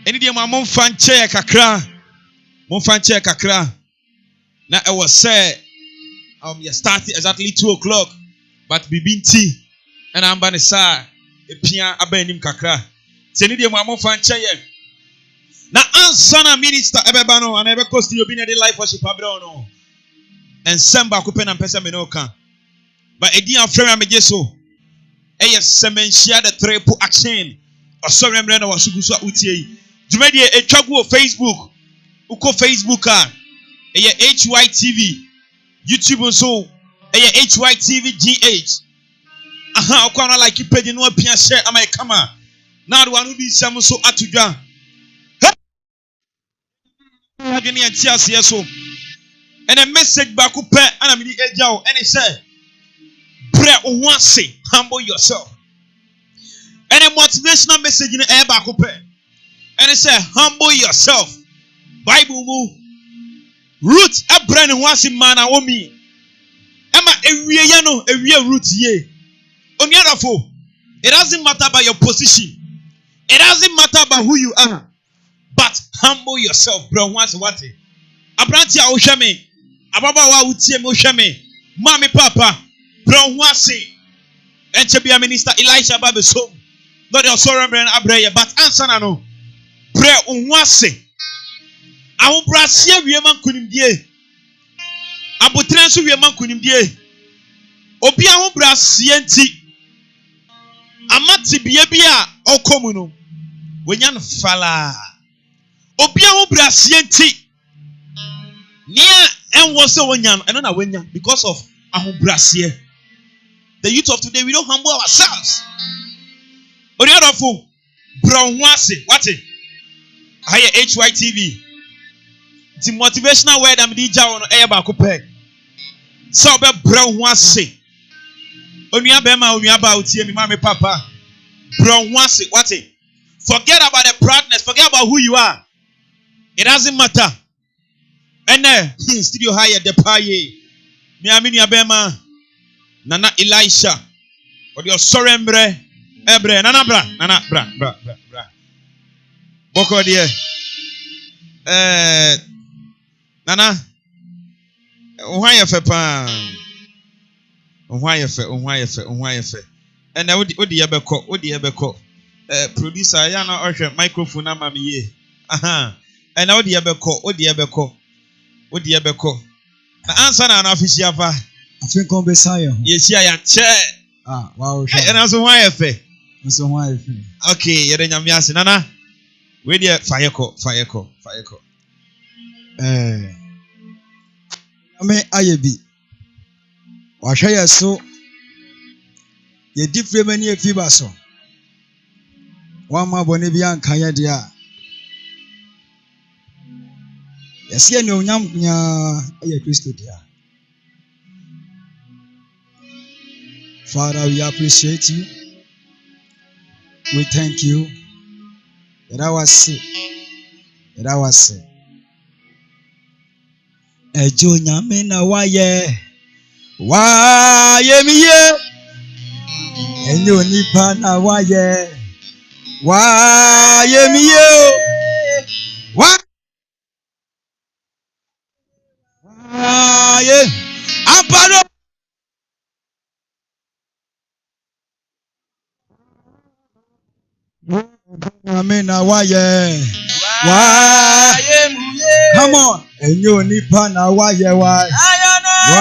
Any day, my mom fan chair kakra. Mom fan chair kakra. Now I was say, you started exactly 2:00, but we been tea, and I'm gonna say, a pia abanim kakra. Any day, my mom fan chair. Now, answer na minister ebebano and ebe cost you been a life worship abrono. And samba kupen and pesa menoka. But a dear friend, I'm so. Semen share the triple action. Or sorry, I'm going to was uti. You made a trouble of Facebook. Uko Facebook HYTV. YouTube so HYTV GH. Aha, I like you pay no pia share. Am I come now the one who be some so atuja. Agony and tears so. And a message back up and I'm in the edge and it said, pray once, humble yourself. And a motivational message in the air back up and it said, humble yourself. Bible move. Root a brand once in man and woman. Emma a real root ye. On the other foe, it doesn't matter about your position. It doesn't matter about who you are. But humble yourself, bro. Once what? Abrantia Oshame. Ababawa utie Oshame. Mommy Papa. Bro once. And to be a minister Elisha Babeso. Not your sorrow brand Abraya, but answer no. Pray once. I will brass here, we man couldn't be. Abutransu, we man couldn't be. Obia will brass yenti. Amati biabia or communo. When yan fala. Obia will brass yenti. Near and was so when yan, I don't know when yan, because of Ahubrasia. The youth of today, we don't humble ourselves. On the other fool, Brown Wasi, what it? Higher HYTV. The motivational word I'm DJ on air back up. So be Brown Wasi. Onya bema onya ba utie mi mama papa. Brown Wasi, what it? Forget about the proudness, forget about who you are. It doesn't matter. And studio higher the paye. Mi amini abema. Nana Elisha. Or your sorembre. Ebre. Nana bra. Nana bra. Boko dear. Nana. Why fe pa? Why fe? And I would the ebeko. Producer yana orche microphone ama me ye. Aha. And I would the ebeko. Na answer na official pa. I think on Messiah. Yes, I am chair. Ah, wow. And also why fe? So why? Okay, you're in your Nana. Where the fire call. I mean, I be. What shall I so? Ye different many fibaso. One more Bonivian Kaya dia. Yes, ye no yam ya Christo dia. Father, we appreciate you. We thank you. That was it. Ejo nyame na waye miye. Enyo nipa na waye miye. Waye amparo. Amen. Waye. Come on. Enyo nipa na waye waye. Oh.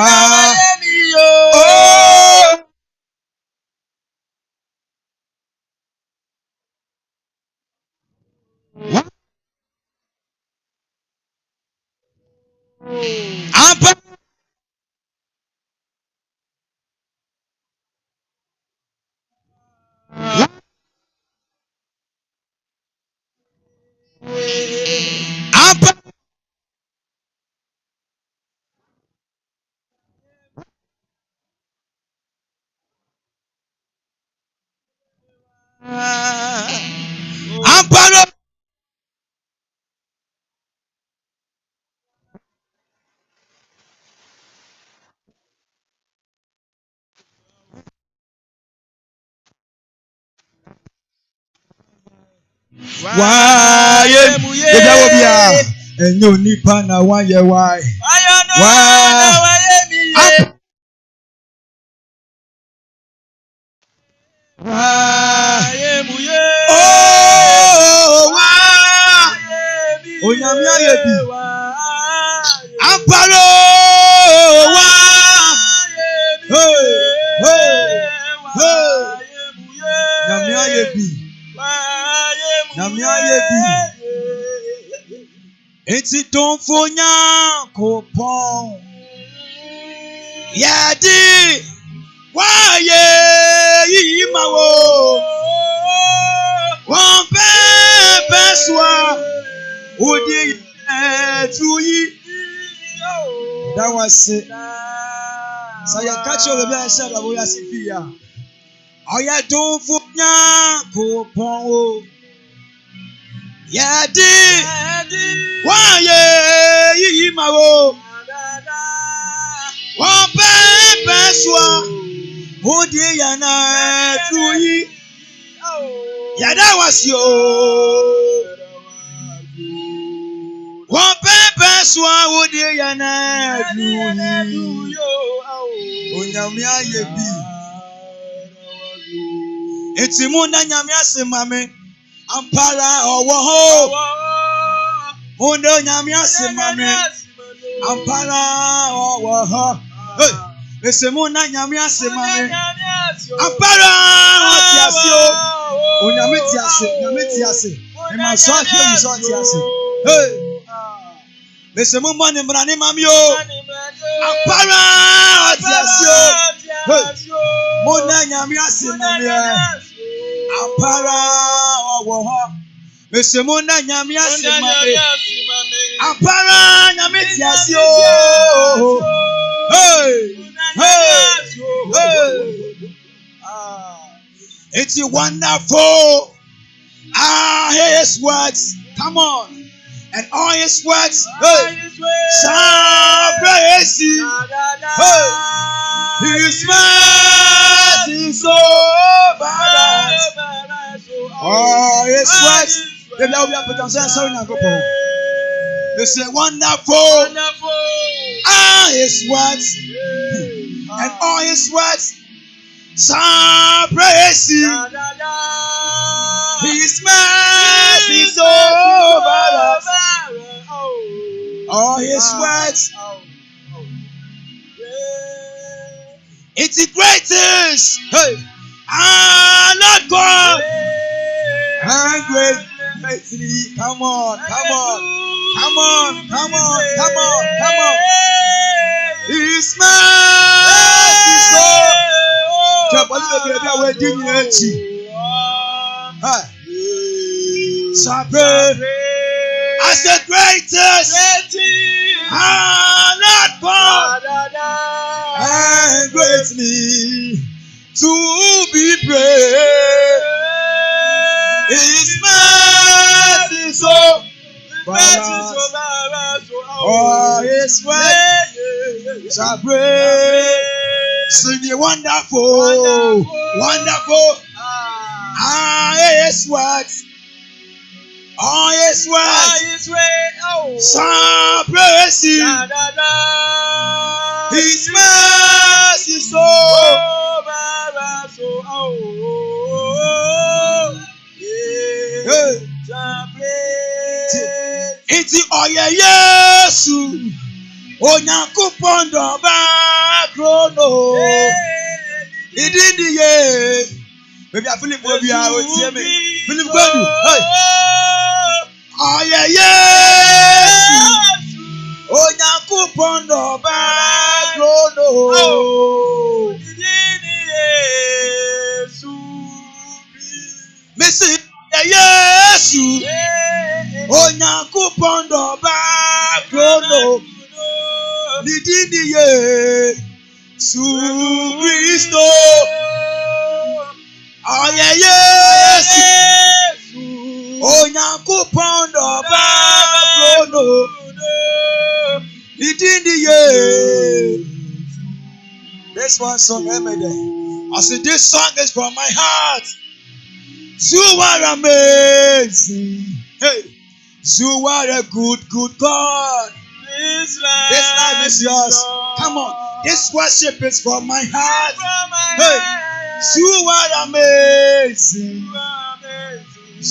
Why? And you nipa na why? Why? Onyame ayebi amparo wa Nyame ayebi enti don fonya kopon yadi wa ye yimawo won be swa odi tuyi that was it. So you catch your baby said that we are Sifia. Oya don funya kopon o. Yadi wa ye yimawo. Won be swa odi yana tuyi. Yada was yo. Won be swa odi yana tuyi. Onyame ayebi eti mu na nyame asemame ampara owo ho mu na nyame asemame ampara owo ho ese mu na nyame asemame ampara otiase o onyame tiase e ma so ahwe mu so tiase ese mu mo ne mrani mami o ampara otiase o Mona nyame asemame ampara owo ho mese mona nyame asemame ampara nyame tiase o it's wonderful his words come on and all his words shall praise you his mercy is over us. Oh, his words. The Lord will put on sorry now. They say wonderful. His words. And all his words shall praise you. His mercy is over us. All his words. It's the greatest. Hey, Lord God, and great. Come on. His mercy so. As the greatest. Lord God. And greatly to be praised. His mercy so oh, his way shall praise. Sing the wonderful. His words. All his words shall praise you. His mercy so iti oye Yesu Onyankopon do ba krono idindiye baby Philip obi a otie me Philip Gwadu hey oye Yesu Onyankopon do ba krono Messi Yesu Onyankopon do ba krono Nidiniye su Kristo Oye Yesu Onyankopon do ba krono Nidiniye. This one song every day. I say this song is from my heart. You are amazing. Hey, you are a good God. This life is yours. Come on. This worship is from my heart. Hey, you are amazing.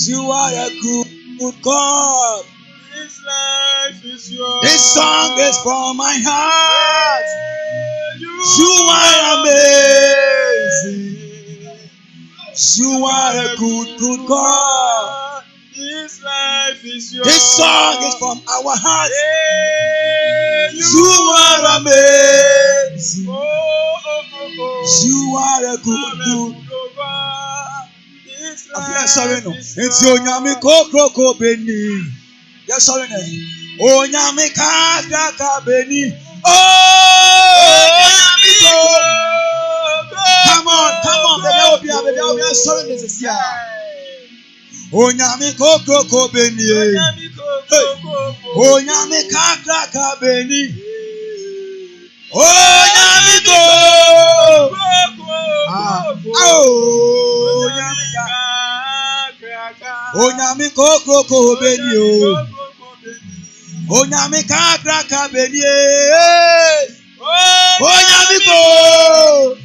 You are a good God. This life is yours. This song is from my heart. You are amazing. You are a good God. This life is yours. This song is from our hearts. You are amazing. You are a good God. I'm sorry, no. It's Onyami Koko Beni. Yes, sorry, no. Onyami Kaka Beni. Oh, come on, baby. I'm sorry, this is here. Onyami Koko Beni. Onyami Kaka Beni. Onyami Koko. Onyami Koko Beni. Onyami Kaka Beni. Onyami Koko.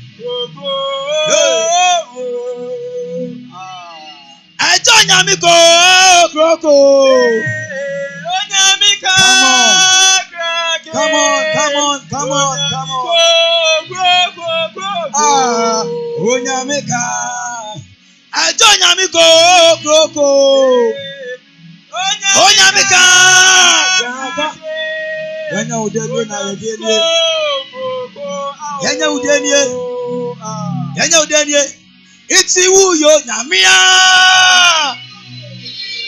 Onyami Koko. Come on. Onyami Onyami Koko. Onyami Kaka. Yanya udenie. Iti wuyo nyamia.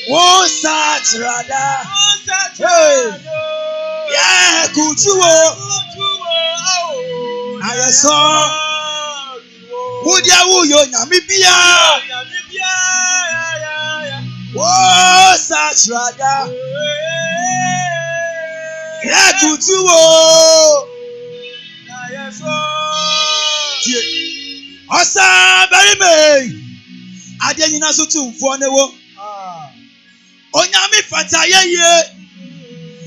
Wo satrada. Yeah, kutuwo. Ayeso. Wudia wuyo nyamibia. Wo satrada. Yeah, kutuwo. Osa bari me. Ade nyina so tumfo ne wo. Onyame fata ye.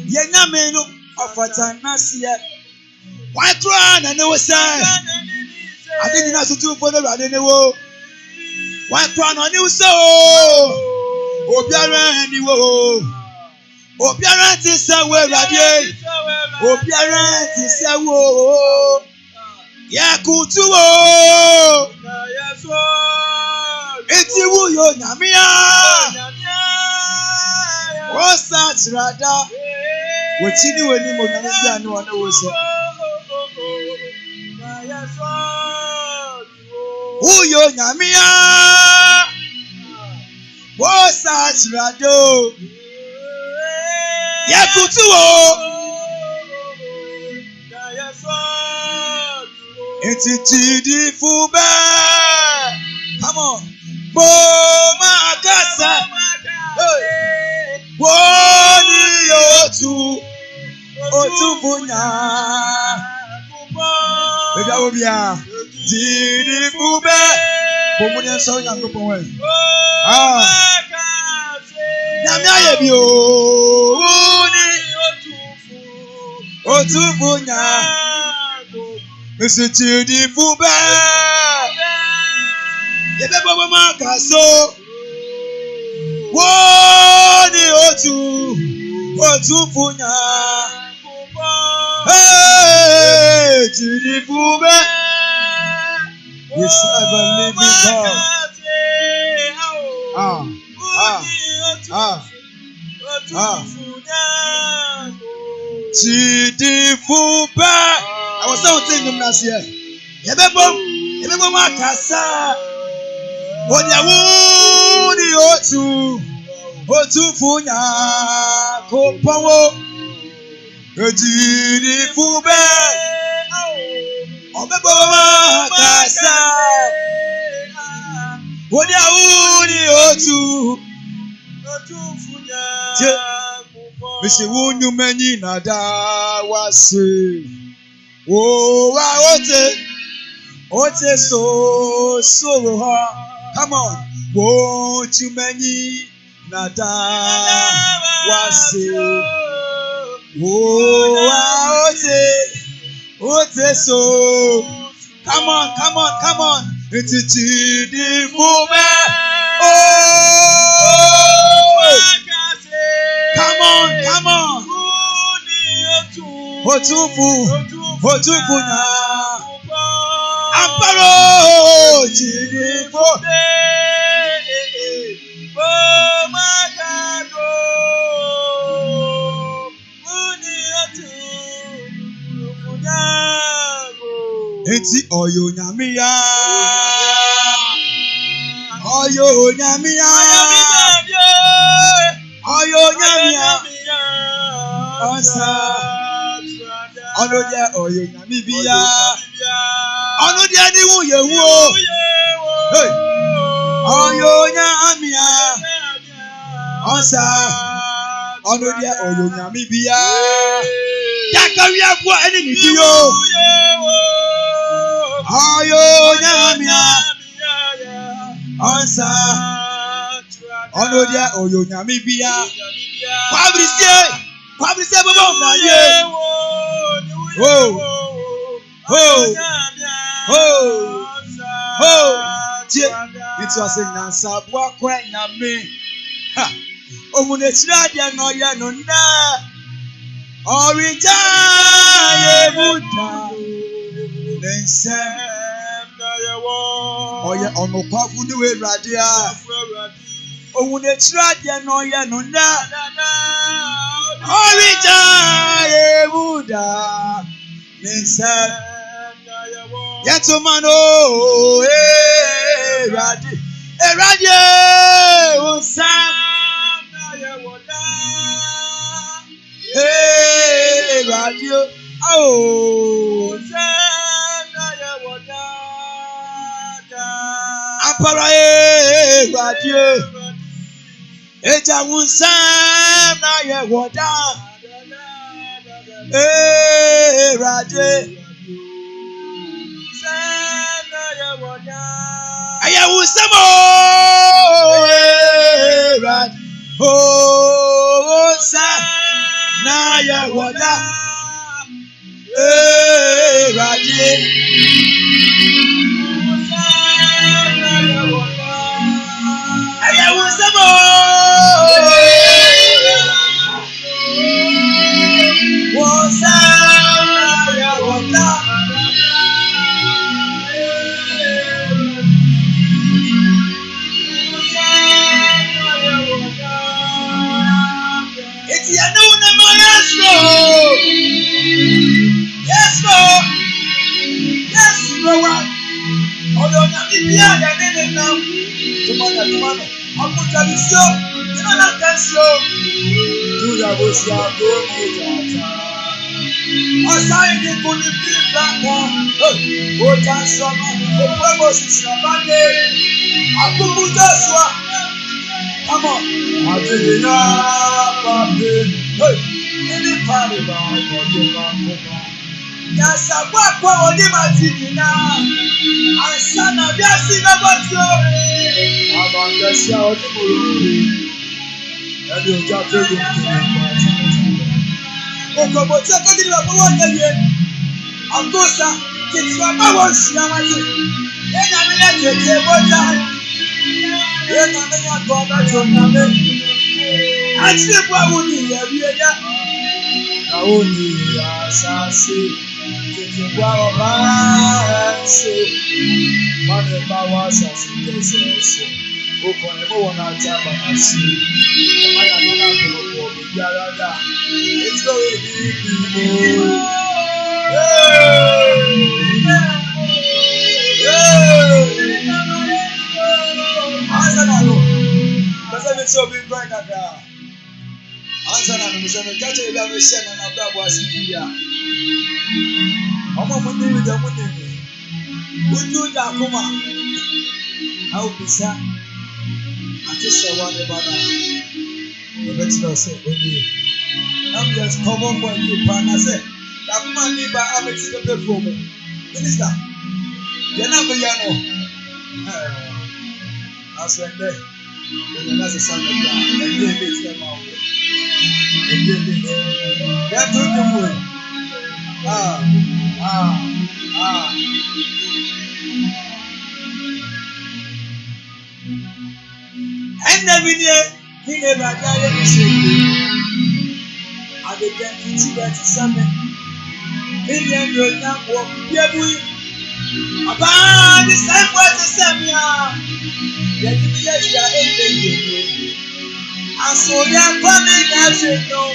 Ye nyame no ofata nase. Why cry na ne wo say? Ade nyina so tumfo ne rade ne wo. Why cry na ne wo say o? Obiara ni wo. Obiara ti say we rade. Obiara ti say wo. Ya kutuwo. Eti wuyo nyamia. Osa trada. Wachini weni mo nyamia ni wana wose. Wuyo nyamia. Osa trado. Ya kutuwo. Eti tidi fube. Come on. Boma kasa. Woni otu bunya. Baby awobia. Tidi fube. Bomuni enso yango ponwe. Nyame ayebi o. Woni otu bunya. Mr. Tidi fube. Yebe bobo makaso. Woni otu funya. Hey, Tidi fube. We serve a living God. Tidi fube. I was saying him last year. Yebe bobo makasa. Woni otu funya kopawo. Tidi fube. Obe bobo makasa. Woni otu funya. Misi wunyu menyi nada wase. Wo wa ote so ha. Come on. Won't you many nada wasi? Oh, ote so. Come on. It's a chidi fume. Oh, come on. Otufu na. Amparo chidi fume. Eti oyo nyamiya. Osa. Ono de oyo nyamiya. Ono de ni wuye wo. Hey. Oyo nyamiya. Osa. Ono de oyo nyamiya. Yakari akwa eni ni yo. Oyo nyamiya. Osa. Ono de oyo nyamiya. Kwabrise bobo na ye. It was in Nansabwa Quena me. Omunechira dia no ya no na. Orija ye muta. Nense na ye wo. Oye onokwa fu ni we radia. Omunechira dia no ya no na. Orija ye muta. Nense Yetumano, Eradi, Usam, Radio, oh, Apara, Radio, Eja Usam, Naya Wada, Radio. Ayawusamo Radi Osa na yawoda Radi Ayawusamo Osa na yawoda Yes, Lord. Although I'm not in now. Tomorrow. I'll put that in show. You know that can show. Do that was your good. I signed it for the platform. Oh, that's some. The purpose is your money. I put that one. Come on. I did it up. Hey. Any party about yes, I work for Odimati now. I son of Yassi about you. About the show. And you got to do it. Oh, but you're talking about one again. Of course, it's my house. Then I'm in the table. Then I'm in the table. I sleep what would you Only assassin, taking power by so money power assassin. Open everyone out time and see. I am not going to be Yarada. It's going to be so big right now. Answer na mseme kacha ile ameshana na babu asikia. Mama mwenyewe ndio mwenyewe. Ujuda kuma. Au bisa. Atisa wale bana. Obetilo se oni. I'm just common boy you pana se. Da kuma ni ba ameti the perform. Minister. Yana bayano. As when they, when that's a son of God, and you make them out. And you make them. That's what you want. And then we never got it. I began to see that something. Million years now, walk. Yeah, we. About the same way to send me. Yeah, you be and so they are coming as you know.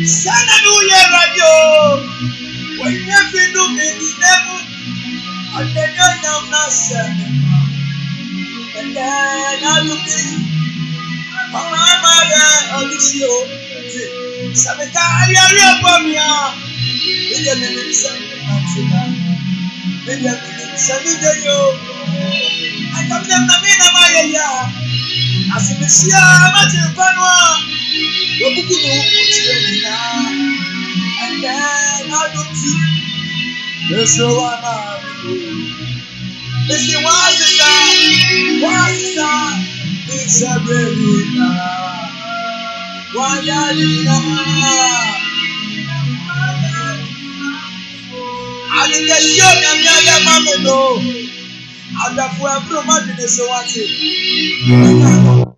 Sana do ye radio. When you feel do me the devil, and then you know not sending. And then I look at you. My mother, Alicio. Samika, I am here. We get the same. We get the same. I come them na me na Maya. Asimisia mati panwa. Wokuku no kuchiri na. And then I don't see. Yes, so I'm. Listen, what's that? It's a baby now. Why are you now? I didn't get you and the other mamma no. Adafu abro madine se wate. Come on.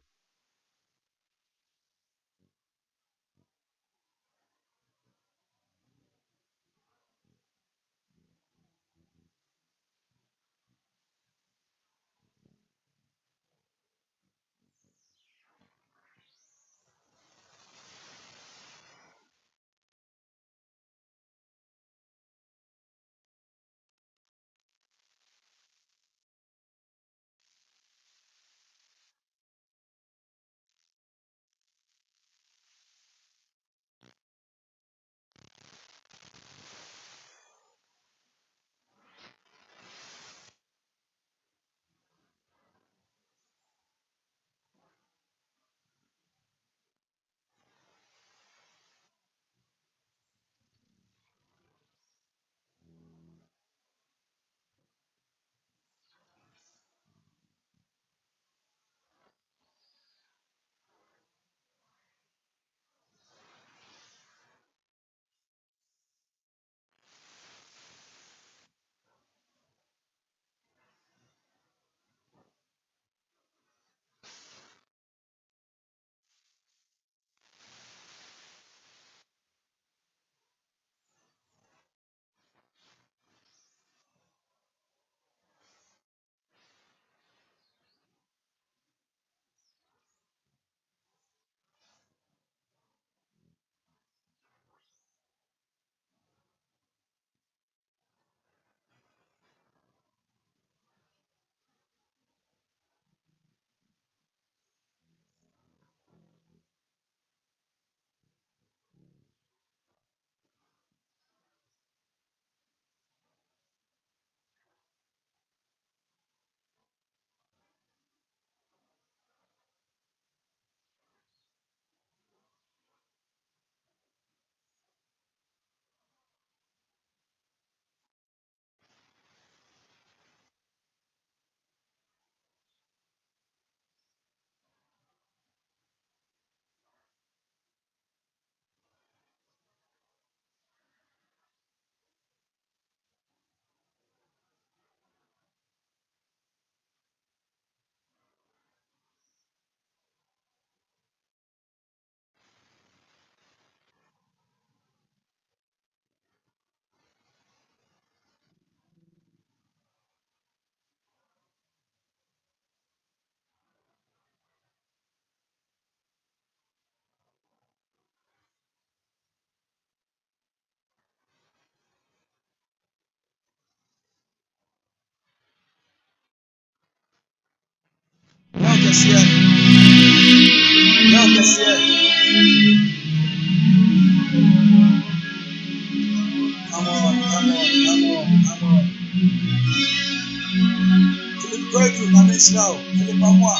Breakthrough, my miss now. Philip Amwa.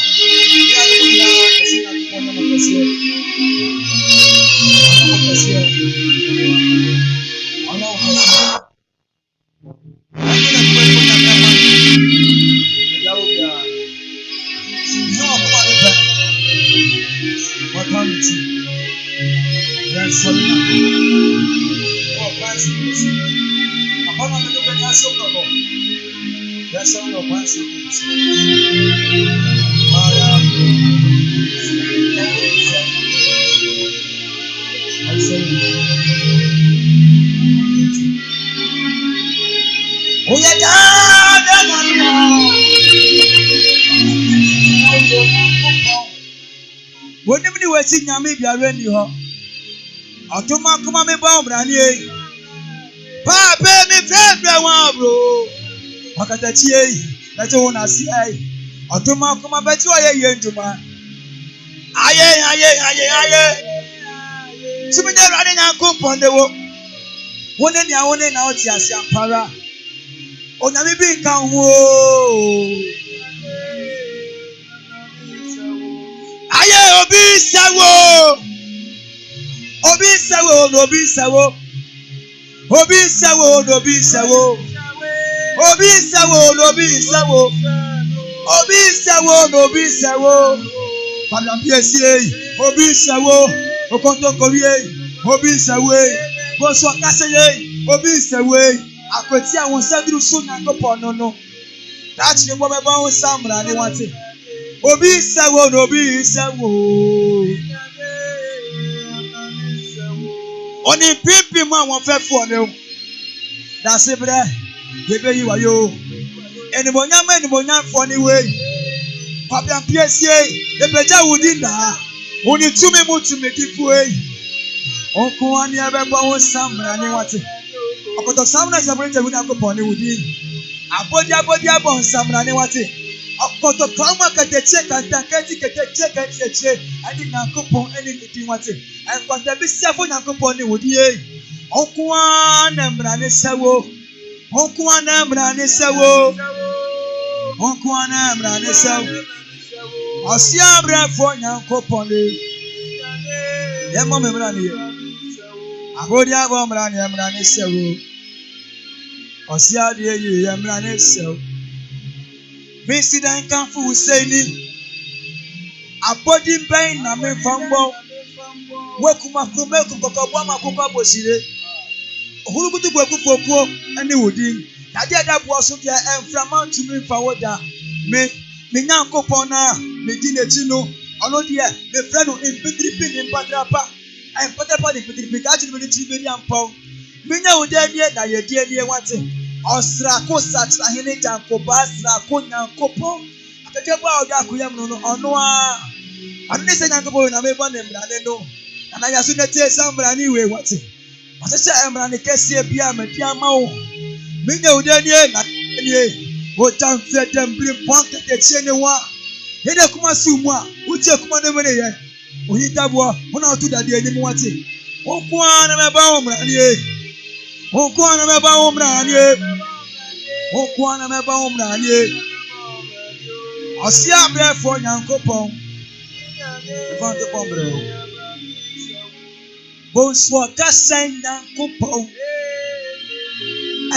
When you were seeing Yami, you are ready. Automatically, me bomb, Rani. Papa, me favorite one, bro. Wakatachi, that's all I see. Automatically, I bet you are here to man. Aye. So me never running and come on the walk. One day, I want to know what you are para. On a baby can woo. Aye, Obi Sawo. Obi Sawo. Padam PSA, Obi Sawo, Okonto Kowie, Obi Sawe, Boso Kaseye, Obi Sawe, Akweti awon sadru so Nyankopon no. That's the woman ba won samra ni wate. Obi Sawo. Oni pipi ma won fefo ne o. That's it bre. Gebe yi wa yo. Enibonyam fo ni we. Padam PSA, ebeja wudinda. Oni tumi kifu e. Onko ani abegba won samra ni wate. Okoto samra sabere je Nyankopon ni wudi. Abodi abon samra ni wate. Okoto kama kateche kantaketi keteche ani Nyankopon ani nidi wate. Enkwanta bi sefo Nyankopon ni wudi e. Onko ana mra ni sewo. Osiabre fo Nyankopon ni. Yemo memra ni. Abodi abon mra ni sewo. Osiade ye yemra ni sewo. Mesi dan kan fu say ni. Abodi ben na me fambo. Wekuma kumeku kokobwa makoko bosire. Ohurugutu gwekufokuo ene wodi. Tade adabo so dia enframa tumi fa woda. Me Nyankopon na me di nechi no. Ono dia me frɛ no impitiripi ni mpatrapa. Empatapa ni pitiripi ka chi me ti beri ampo. Me nya woda nie na ye die nie wate. Osrako satra hene Jankoba srako Nyankopon. Akeke ba oda akuyam no ono a. Anu ne se Nyankopon na me ba ne mrane no. Na ya so nete samra ni we wate. Asese mrane kese bia me dia ma wo. Me nya woda nie na nie. O tamfe dembri ponke te chene wa. Yede kuma sumu a, uche kuma ne mene ye. Ohitabo, ona otu dade ani mu wate. Onko ana me ba wo mrane ye. Osia brefo Nyankopon. Levante pombre. Bonsoir kasen Nyankopon.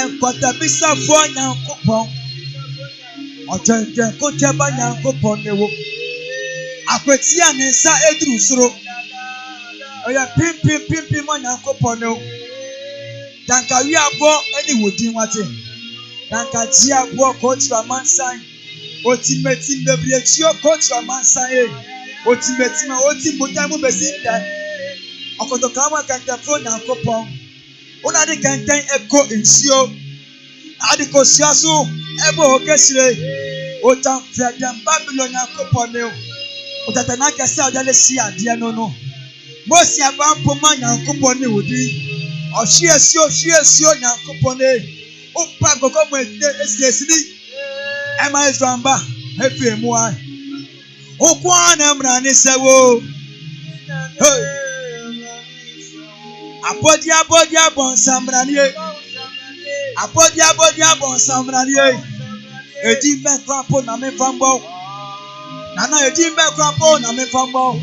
Enkwata bisa fo Nyankopon. Ojenje ko jeba Nyankopon ne wo. Akweti anensa eduru soro. Oya pim mo Nyankopon ne wo. Danka wi abo eni wodin wate. Danka ji abo coach Ramansan. Otimeti bebre chi o coach Ramansan e. Otimeti ma otimuta mu besinda. Okoto kama kanta fo Nyankopon. Ona de kantan eko insio. Adi ko siaso ebo okesire. Otam fedam Babylon Nyankopon ne. Otatana kase odale si ade no. Mosi abampo ma Nyankopon ne wodi. Oshiesio Nyankopon ne. Opa gogo mo esini. Ema ezramba efe mu ai. Okwa na mra ne sewo. Hey. Abodi abon samranie. Abodi abon samranie. Edi me krapo na me fambo. Nana edi me krapo na me fambo.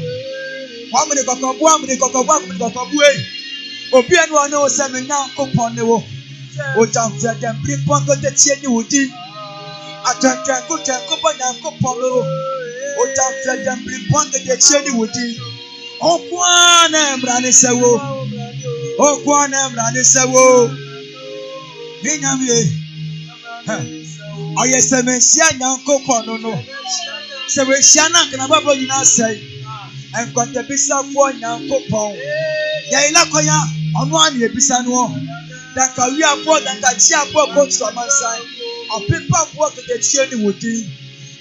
Wa me kokobu e. Obi enu ono se me Nyankopon ne wo. O jamfe dem pripon go te tie ni wodi. Atantran go Nyankopon wo. O jamfe dem pripon go te tie ni wodi. Okwa na mra ne sewo. Minyamie Oh yes, I mean, see, I don't go for no. So we shall not can about you now say. And got the bisa for now go pon. Ya ilakoya on one year bisa no. That career board and that chair board go to my side. A paper work at the chain would do.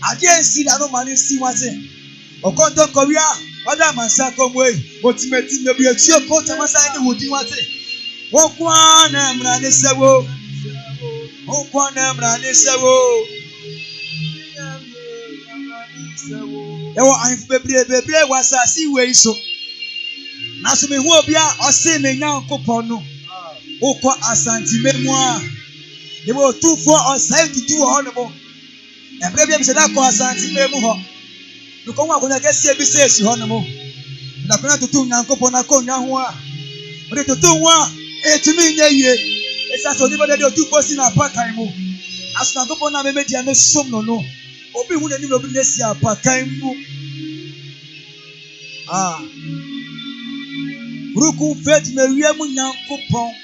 I didn't see that no money see what's in. O konto Korea, other man say come way, but me tin no be a chio konto man say would do what's in. Won kwa na mra ne sewo. Won kwa na mra ne sewo. Ewo an bebre wasasi we so. Na so me hu obia o se me nyankopon no. Oko asanti memu a. Ye wo 24 on side to do on mo. Ebre bia bi se da ko asanti memu ho. Nuko wa konya kesi bi se si ho no mo. Na konya tutu nyankopon na ko nya ho a. Ode tutu wa etumi nya ye. Esa so ni bode de 24 si na pakan mu. Asuna nyankopon na me media no som no no. Obi hu ni obi na si apakan mu. Ruku faith me wie mu nyankopon.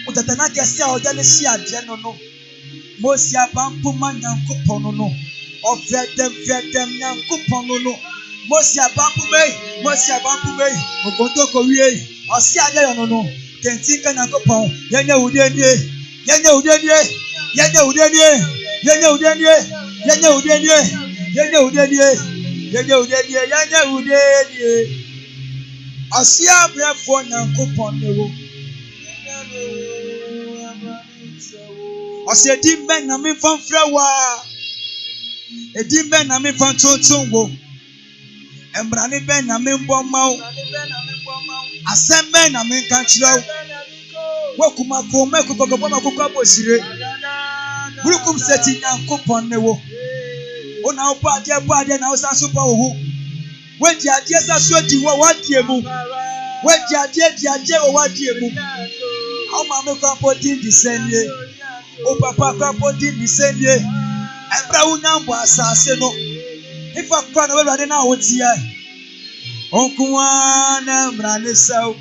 Utatana kesi a odale si ade no no. Mosi abampu man nyankopon no no. Ofredem nyankopon no no. Mosi abampu me. Ogonto ko wie. Osi ade no no. Kentinka nyankopon. Yenya udenie. Asia brefo nyankopon ne wo. Asia dimbe na me fanfra wa. Edimbe na me fantontun wo. Embrane ben na me mboma wo. Asembe na me kanchiro. Wokuma ko me ko gogobo ko abosire. Burukum seti nyankopon ne wo. Ona opo ade na osaso pa wo. Wedi ade saso di wo wadie mu. Wedi ade wo wadie mu. How ma me ko podi di senye. O papa ko podi di senye. Ebra unyambo asase no. Ifa kwa na we ade na wotia. Onkuwa na mrane saw.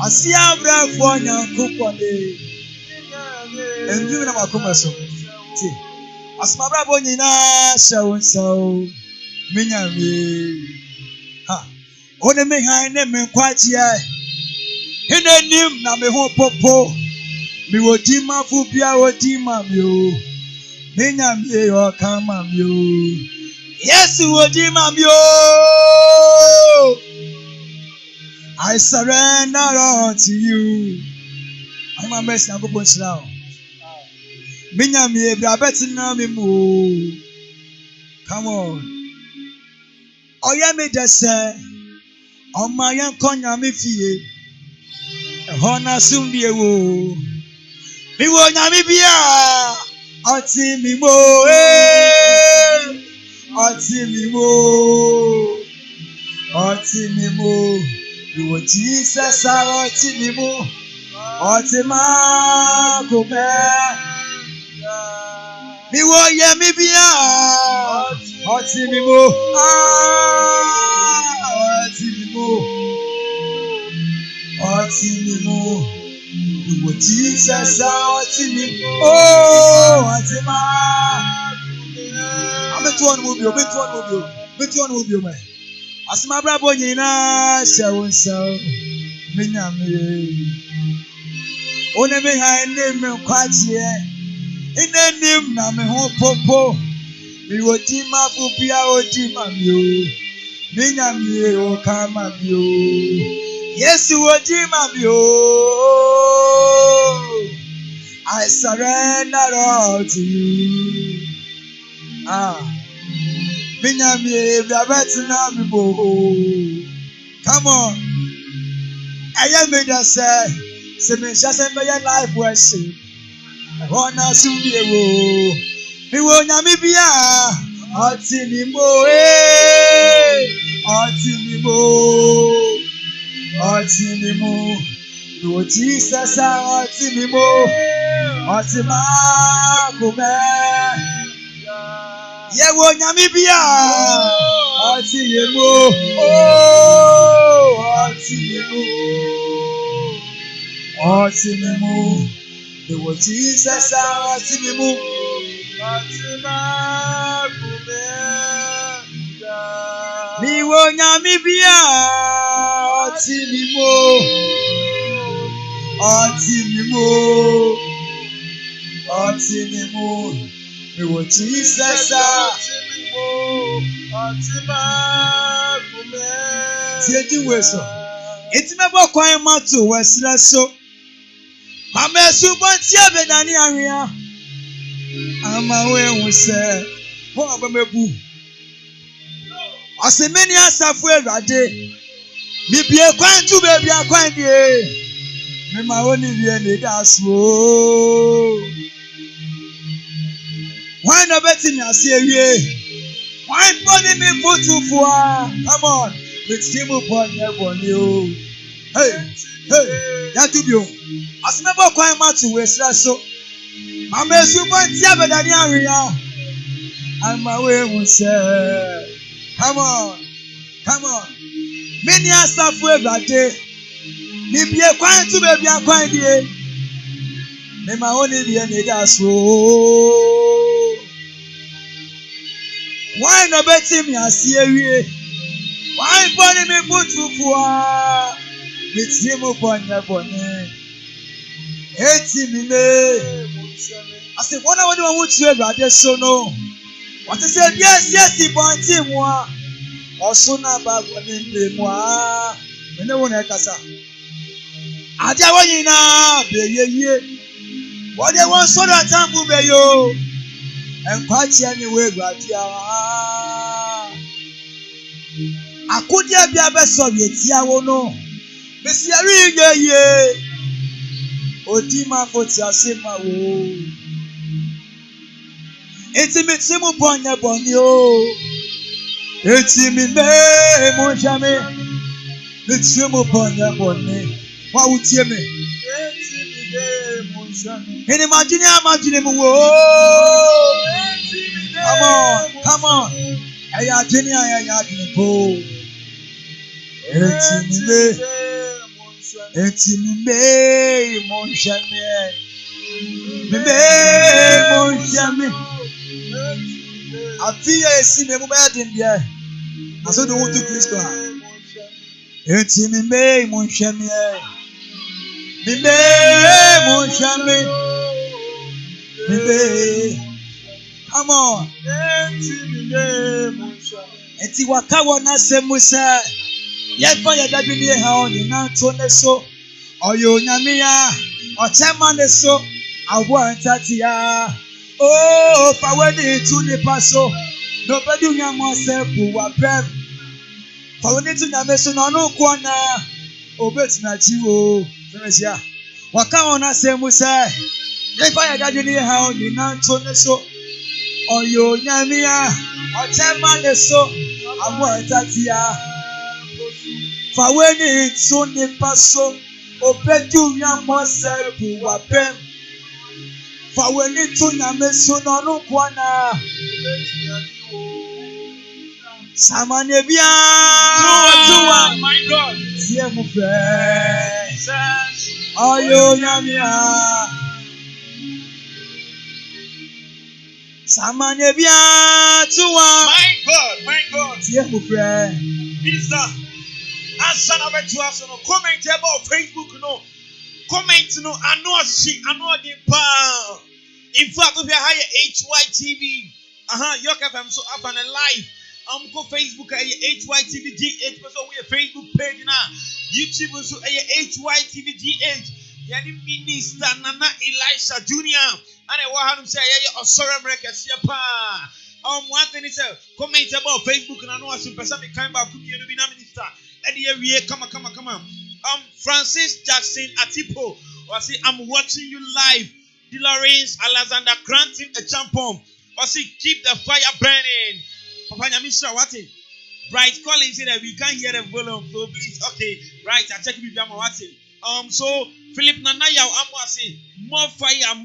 Asia brafo nyankopon ne. Endu na makoma so. Ti. Asma brabo nyina shawo saw. Minyame. One me han ne me kwachi ai. Hinenim na me ho popo. Mi wodi mafu bia wodi mami o. Minyame o kama mi o. Yes wodi mami o. I surrender all to you. I'm a mess na go punch now. Minyame bra betina me mo. Come on. Oya me just say, on my young conya me fie. Hona sumbi wo. Mi wo nyami bia. Oti mi mo Oti mi mo. Mi wo Jesus oti mi mo. Oti ma ko be. Mi wo ye mi bia. Oti mi mo. Oti mi mo. You Jesus oti mi. Oh, oti ma. Ametu onu mo bi o. Asima brabo nyina sha wonsa. Minyame. One me ha ne me kwatie. Inenim na me ho popo. Mi wodi ma fu bia odi ma mi o. Minyame o kama mi o. Yes, wodi ma mi o. I surrender all to you. Minyame bia betina mi bo. Come on. I me just say me just be your life worship. Ona sumie wo. Mi wo nyame bia. Oti mi mo Oti mi mo. No Jesus oti mi mo. Oti ma ko me. Ye wo nyame bia. Oti ye mo. Oti mi mo. The what Jesus our Timimu. Mi wo nyami bia Timimu. Timimu. Mi wo Jesus Tiedi weso. Eti mebo kwan matu wesra so. Mama esu bonti abedani ahwea. Ama we wuse. Ho abamebu. Asemeni asafu Awurade. Mi bie kwan tu bebi akwan die. Me ma woni wie ne daso. Why no beti mi ase ewie? Why body me footful? Come on. Let's see mu boni o. Hey. Ya tu bio. Asemebo kwan matu wesra so. Mama esu bonti abedani ahwea. Ama we wuse. Come on. Many asafu Awurade. Mi bie kwan tu bebi akwan die. Me ma woni die ne daso. Why no beti mi ase ewie? Why body me footful? Let's mo boni. Eti mi me. I say one I want to Awurade so no. What is it? Yes, bonti mo. Osuna ba boni me mo. Me ne wona kasa. Adia wonyina be yeye. What they want so that time be yo. Enkwachi ani we Awurade a. Akodia bia be so yetia wo no. Be siari yeye. Odi ma foti asema wo. Eti mi ti mu boni o. Eti mi me mo jame. Mi ti mu boni. Wa utie me. Eti mi me mo jame. Eni imagine mu wo. Come on. Aya adwene po. Eti mi me mo jame. Mo jame. Afia esi me mo ba dem dia. Aso do wutu Kristo ha. Eti mi me mo jame. Mo jame. Come on. Eti waka wona semu sa. Ye fa ya dadu ni ha oni na to ne so. Oyo nyame ya. Ochema ne so. Awo antati ya. Oh, fa weni tu ni paso. No bedu nyamo se bu wa pem. Fa weni tu nyame so no no ko na. Obet na jiwo. Femesia. Waka wona semu sa. Ye fa ya dadu ni ha oni na to ne so. Oyo nyame ya. Ochema ne so. Awo antati ya. Fa weni tu ni paso. Obedu nyamo se bu wa pem. For when it to nyame so no kwana. Samane bia. Tuwa, my God. Tie mu fe. Ayo nyamia. Samane bia tuwa. My God. Tie mu fe. Minister, answer na betu aso no comment about Facebook no. Comment no ano the pa. In fact, we have HYTV. York FM so up on a live. Go Facebook HYTV GH. So we have Facebook page now. YouTube so HYTV GH. Yani Minister Nana Elisha Jr. And I want him say sorry America pa. One thing is comment about Facebook and I know as person me kind back to be minister. Eddie come on. Francis Jackson Atipo. I say I'm watching you live. Lawrence Alexander granting a champon. Or see, keep the fire burning. Papa Nyamisha, what it? Bright calling say that we can't hear the volume. So please, okay, right. I check if you are watching. So Philip Nanaya, I'm saying more fire.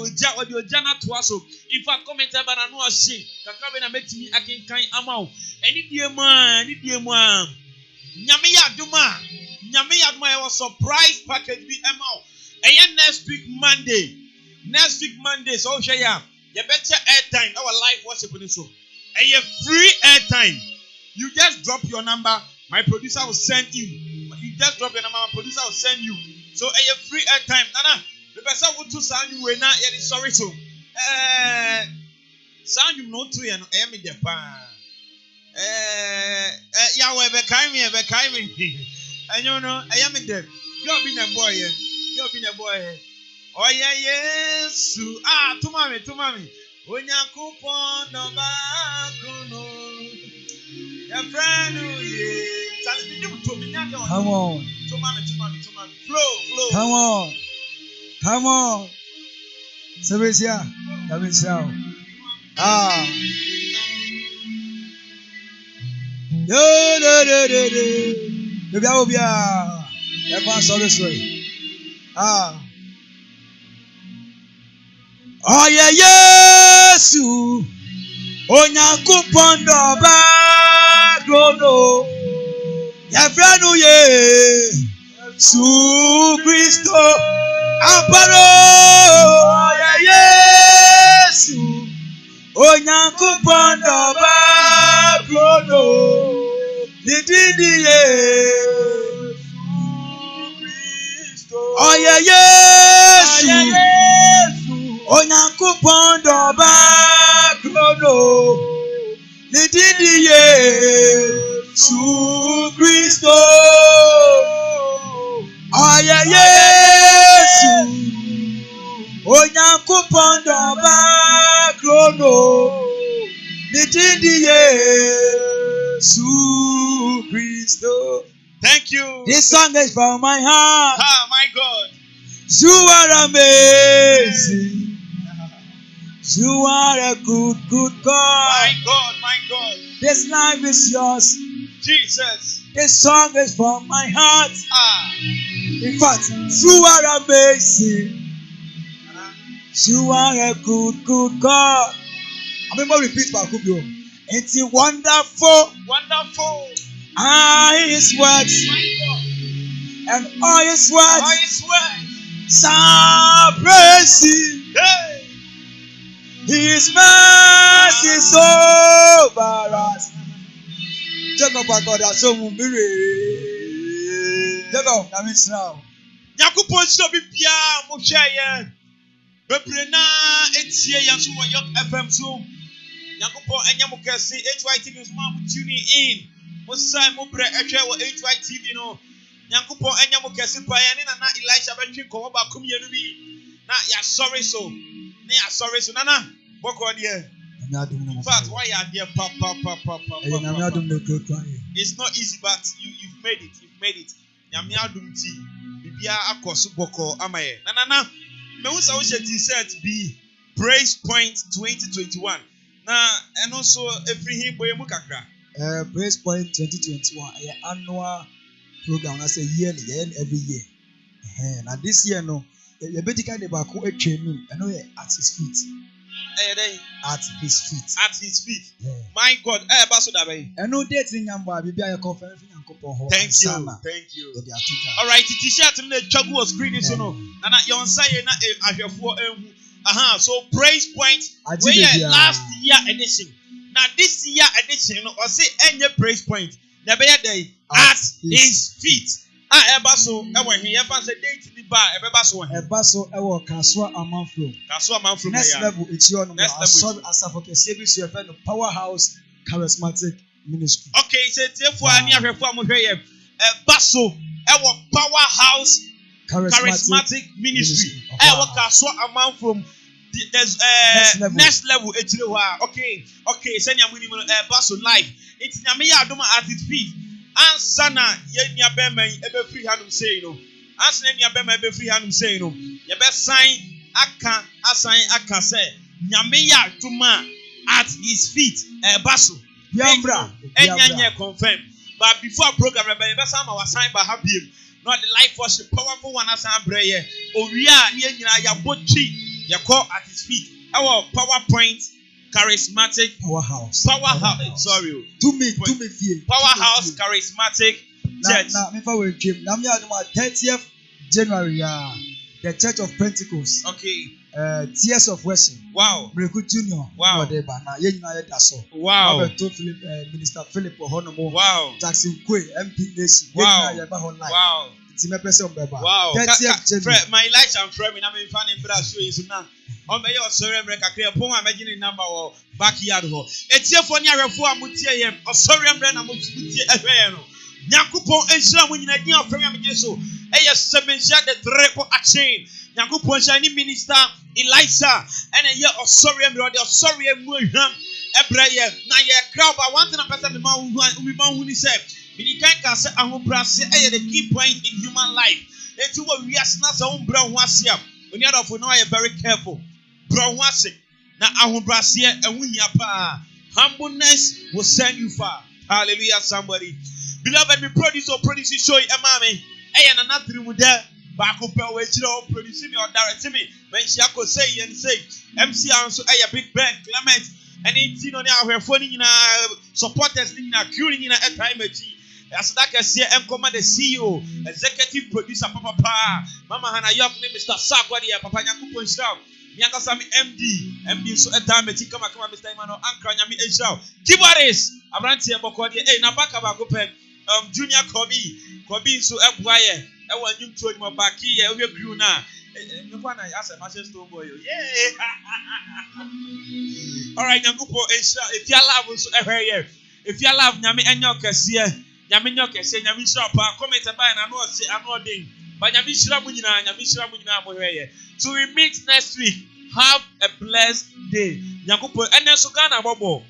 With your Jana to us. In fact, comment about an hour shit. The cabin makes me I can kind amount. Any dear man. Nyamiya Duma was surprise package with amount. And next week Monday. So share ya. You better airtime. Our live worship in so. And you free airtime. You just drop your number. My producer will send you. You just drop your number. My producer will send you. So you free airtime. Nana, the person who to sound you when not yet sorry so. Sound you not to and me the pan. Yahweh be kind me. And you know, I am in there. You've been a boy. You've been a boy. Oh yeah, yes. To mommy. When you coupon no back, no. Your friend, come on. To mommy. Flow. Come on. Sabisia. Maybe I will be everyone saw this way. Oh yeah, yes. Onyankopon do ba grono. Ya franu ye. Su Cristo amparo. Oh yeah, yes. Onyankopon do ba grono. Didiye. Oh yeah, yes. Onyankopon do ba grono. Didiye. Su Cristo. Oh yeah, yes. Onyankopon do ba grono. Didiye. Su Cristo. Thank you. This song is from my heart. My God. You are amazing. You are a good God. My God. This life is yours. Jesus. This song is from my heart. In fact, you are amazing. You are a good God. I'm going to repeat my good. It's wonderful. His words. My God. And all his words. All praise him. Hey. His mercy is over us. Jacob, God, I saw him. Jacob, that means now. Yakupon so be bia mo hweye. Bebrena etie yanso mo Yok FM so. Yakupon enya mo kese HYTV so ma tuning in. Mo sai mo bre ehwe wo HYTV no. Yakupon enya mo kese pa ya ni na Elisha betwe ko ba kum yenu bi. Na ya sorry so. Nana. Boko there. In fact, why you are there? It's not easy, but you've made it. Nyamiadum ti. Bibia akoso boko amaye. Nana. Me who say t-shirt be Praise Point 2021. Na and also every him boy mu kakra. Praise Point 2021 annual program. I say yearly, every year. Now this year no. The Betika de Baku a training, I know at his feet. At his feet. Yeah. My God, I know that's in Yamba, Bibi, I confirm. Thank you. All right, t-shirt and the Chagu was screen is no. And at your side, I have 4 so Praise Point, last year edition. Now this year edition, or say any Praise Point, the day at his feet. Ebaso, he ever said date the bar, Ebaso, Kaswa Amanflow. Next level, it's your number. Sorry, as a service, you have a powerhouse charismatic ministry. Okay, so therefore, I need a reform here. Ebaso, our powerhouse charismatic ministry. Our Kaswa Amanflow. There's next level, it's okay, send your minimum Ebaso life. It's Namia Doma at its feet. Ansana yenya bema ebe free hanum say no. Ansana yenya bema ebe free hanum say no. Ye be sign aka say nyame ya tuma at his feet baso. Yambra enya confirm. But before program be say ma was sign by habiem. Not the life was powerful one as ambreye. Owia ne nyina ya bochi ye call at his feet. Our PowerPoint charismatic powerhouse. Sorry. To me feel. Powerhouse charismatic church. Now, me for we dream. Now me 30th January. the Church of Pentecost. Okay. Tears of Worship. Wow. Miracle Junior. Wow. Wow. Minister Philip Ohonomo. Wow. Jackson Kwe, MP Nation. Wow. Wow. Wow. My lights and frame in I'm fan in Brazil is now. On my sorry, America clear upon imagining number or backyard. It's here for near reform with TM or sorry, I'm running with Nyankopon ensira mo nyina dia ofrem am jesu eya semensha the triple action Nyankopon shani minister Elisa and ye osori am the osori am hwam ebraye na ye crowd but one thing a person me ma hu ni say me kan ka say ahobrase eya the key point in human life enti wo wiase na say ombra ho ase am oni adofo no are very careful bro ho ase na ahobrase ehu hia pa humbleness will send you far. Hallelujah somebody. Beloved, we produce show you, mommy. Hey, and another room there. Back up, produce me or direct me. When she could say and say, MC also a big band, Clement, and it's on our phone in supporters in a queuing in a time. As that can see, I'm command the CEO, executive producer, Papa, Mama Hana York, Mr. Sakwadi, Papa Yakupo Shout. Nyanga Sami MD so a time come Mr. Emmanuel Ankra Nyami Eshao. Kibaris, Abranti Bokodi, Nabaka Bakopen. Junior Kobe so Ebuaye, I want you to my back here, we grew now. You want to ask a master stone boy. Yeah. All right, Yankupo, if you love us every year, if you love Yami and your Cassia, Yaminyoka, say Yami shop, comment about and I know say I'm not doing, but Yami Shramuna, so we meet next week. Have a blessed day. Yankupo, and then Sugana Bobo.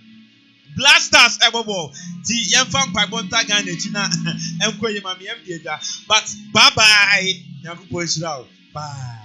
Blasters ebobo ti yemfam pagbonta Ghana china enkoye mami emdieja but bye bye Nyakupo Israel bye.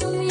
So me